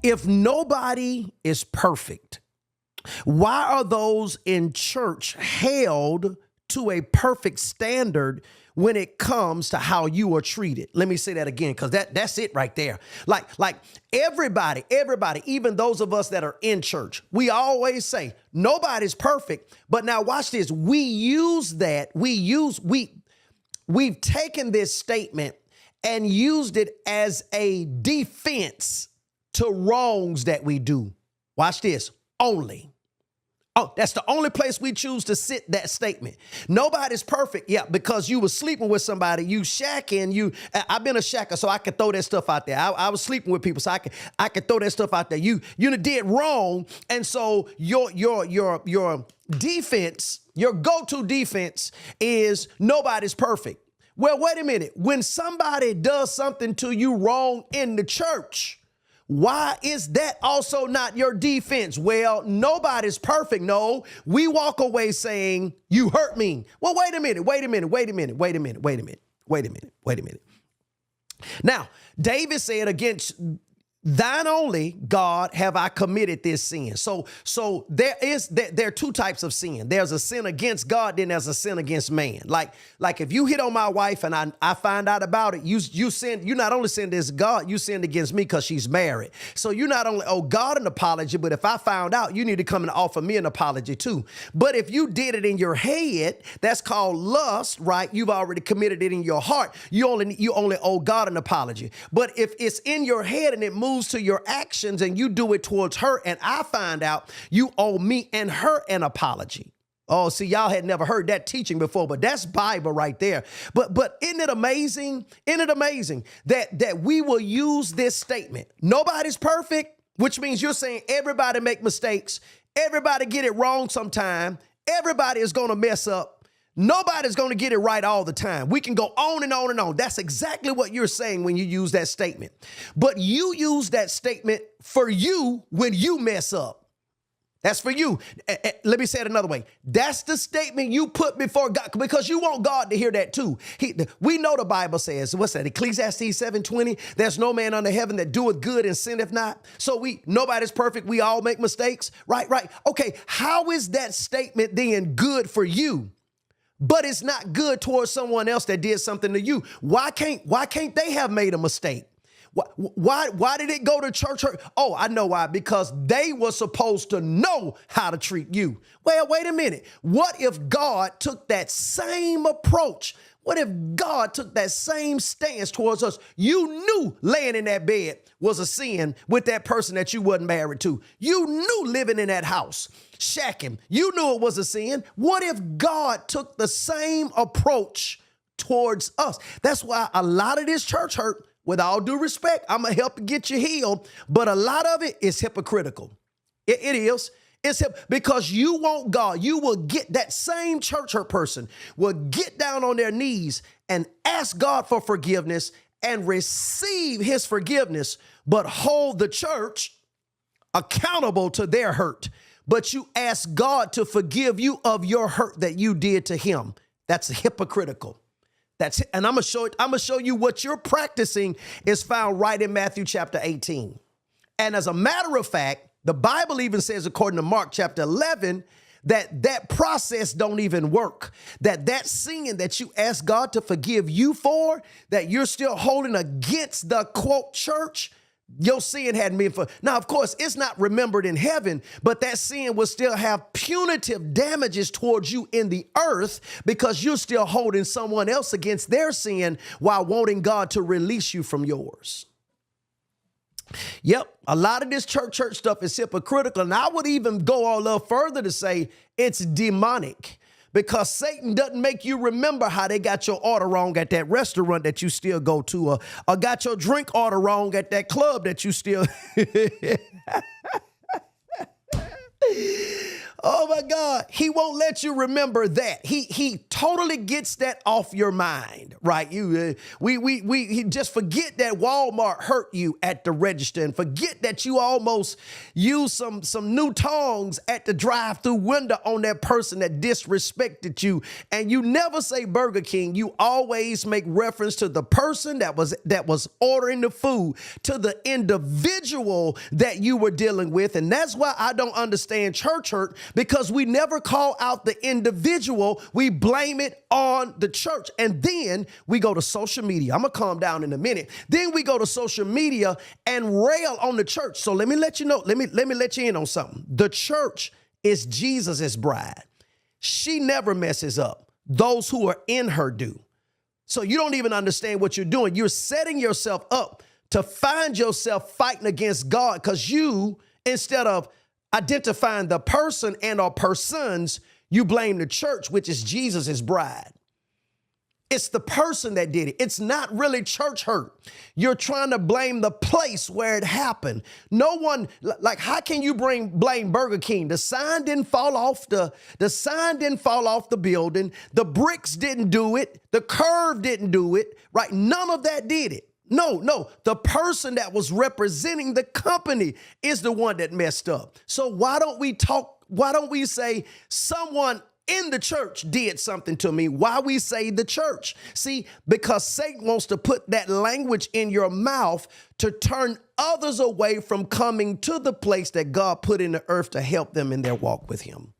If nobody is perfect, why are those in church held to a perfect standard when it comes to how you are treated? Let me say that again, because that's it right there. Like everybody, even those of us that are in church, we always say nobody's perfect. But now watch this. We've taken this statement and used it as a defense to wrongs that we do. Watch this. Only. Oh, that's the only place we choose to sit that statement. Nobody's perfect. Yeah, because you were sleeping with somebody, you shacking, I've been a shacker, so I can throw that stuff out there. I was sleeping with people, so I can throw that stuff out there. You did wrong. And so your defense, your go-to defense is nobody's perfect. Well, wait a minute. When somebody does something to you wrong in the church, why is that also not your defense? Well, nobody's perfect. No, we walk away saying, you hurt me. Well, wait a minute. Now, David said, against thine only, God, have I committed this sin. So there are two types of sin. There's a sin against God, then there's a sin against man. Like if you hit on my wife and I find out about it, you not only sinned against God, you sinned against me because she's married. So you not only owe God an apology, but if I found out, you need to come and offer me an apology too. But if you did it in your head, that's called lust, right? You've already committed it in your heart. You only owe God an apology. But if it's in your head and it moves to your actions and you do it towards her and I find out, you owe me and her an apology. Oh, see, y'all had never heard that teaching before, but that's Bible right there. But isn't it amazing? Isn't it amazing that we will use this statement? Nobody's perfect, which means you're saying everybody make mistakes. Everybody get it wrong sometime. Everybody is going to mess up. Nobody's going to get it right all the time. We can go on and on and on. That's exactly what you're saying when you use that statement. But you use that statement for you when you mess up. That's for you. Let me say it another way. That's the statement you put before God, because you want God to hear that too. We know the Bible says, what's that? Ecclesiastes 7:20. There's no man under heaven that doeth good and sinneth not. So nobody's perfect. We all make mistakes. Right. Okay. How is that statement then good for you, but it's not good towards someone else that did something to you? Why can't they have made a mistake? Why did it go to church hurt? Oh, I know why. Because they were supposed to know how to treat you. Well, wait a minute. What if God took that same approach? What if God took that same stance towards us? You knew laying in that bed was a sin with that person that you wasn't married to. You knew living in that house, shacking, you knew it was a sin. What if God took the same approach towards us? That's why a lot of this church hurt, with all due respect, I'm going to help get you healed, but a lot of it is hypocritical. It is. It's because you want God. You will get that same church hurt person will get down on their knees and ask God for forgiveness and receive his forgiveness, but hold the church accountable to their hurt. But you ask God to forgive you of your hurt that you did to him. That's hypocritical. That's it. And I'm gonna show you what you're practicing is found right in Matthew chapter 18. And as a matter of fact, the Bible even says, according to Mark chapter 11, that process don't even work. That sin that you ask God to forgive you for, that you're still holding against the quote church, your sin hadn't been for. Now, of course, it's not remembered in heaven, but that sin will still have punitive damages towards you in the earth because you're still holding someone else against their sin while wanting God to release you from yours. Yep, a lot of this church stuff is hypocritical, and I would even go a little further to say it's demonic. Because Satan doesn't make you remember how they got your order wrong at that restaurant that you still go to, or got your drink order wrong at that club that you still. Oh my God. He won't let you remember that. He totally gets that off your mind, right? We just forget that Walmart hurt you at the register, and forget that you almost used some new tongs at the drive-through window on that person that disrespected you. And you never say Burger King. You always make reference to the person that was ordering the food, to the individual that you were dealing with. And that's why I don't understand church hurt, because we never call out the individual. We blame it on the church. And then we go to social media. I'm going to calm down in a minute. Then we go to social media and rail on the church. So let me let you know, let me let you in on something. The church is Jesus's bride. She never messes up. Those who are in her do. So you don't even understand what you're doing. You're setting yourself up to find yourself fighting against God, because you, instead of identifying the person and or persons, you blame the church, which is Jesus's bride. It's the person that did it. It's not really church hurt. You're trying to blame the place where it happened. No one, like, how can you blame Burger King? The sign didn't fall off the sign didn't fall off the building. The bricks didn't do it. The curve didn't do it, right? None of that did it. No, the person that was representing the company is the one that messed up. So why don't we say someone in the church did something to me? Why we say the church? See, because Satan wants to put that language in your mouth to turn others away from coming to the place that God put in the earth to help them in their walk with him.